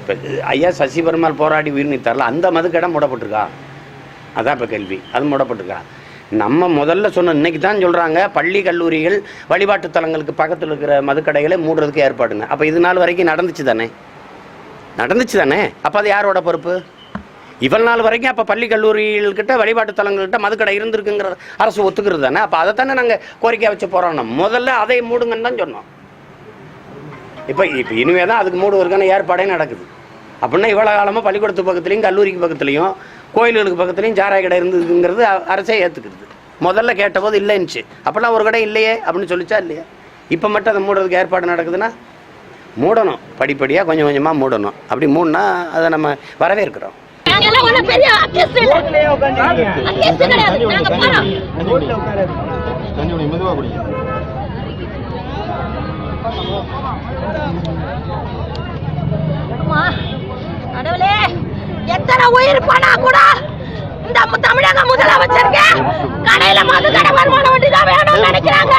இப்போ ஐயா சசி பெருமாள் போராடி உயிர் நீத்தார்ல அந்த மதுக்கடை மூடப்பட்டிருக்கா? அதான் இப்போ கேள்வி. அது மூடப்பட்டிருக்கா? நம்ம முதல்ல சொன்ன இன்னைக்கு தான் சொல்கிறாங்க பள்ளி கல்லூரிகள் வழிபாட்டு தலங்களுக்கு பக்கத்தில் இருக்கிற மதுக்கடைகளை மூடுறதுக்கு ஏற்பாடுங்க. அப்போ இது நாள் வரைக்கும் நடந்துச்சு தானே? அப்போ அது யாரோட பொறுப்பு? இவ்வளவு நாள் வரைக்கும் அப்போ பள்ளி கல்லூரிகள்கிட்ட வழிபாட்டு தலங்கள்கிட்ட மதுக்கடை இருந்திருக்குங்கிறத அரசு ஒத்துக்கிறது தானே? அப்போ அதைத்தானே நாங்கள் கோரிக்கை வச்சு போகிறோம். முதல்ல அதை மூடுங்கன்னு தான் சொன்னோம். இப்போ இனிமே தான் அதுக்கு மூடுவதற்கான ஏற்பாடே நடக்குது. அப்படின்னா இவ்வளோ காலமாக பள்ளிக்கூடத்து பக்கத்துலையும் கல்லூரிக்கு பக்கத்துலையும் கோயில்களுக்கு பக்கத்துலையும் சாராய கடை இருந்ததுங்கிறது அரசே ஏற்றுக்கிறது. முதல்ல கேட்டபோது இல்லைன்னுச்சு. அப்போல்லாம் ஒரு கடை இல்லையே அப்படின்னு சொல்லிச்சா இல்லையா? இப்போ மட்டும் அதை மூடுறதுக்கு ஏற்பாடு நடக்குதுன்னா மூடணும். படிப்படியாக கொஞ்சம் கொஞ்சமாக மூடணும். அப்படி மூடனா அதை நம்ம வரவேற்கிறோம். எத்தனை உயிர் போனா கூட இந்த தமிழக முதலமைச்சருக்கு கடையில மது கடை வருமானம் வேணும்னு நினைக்கிறாங்க.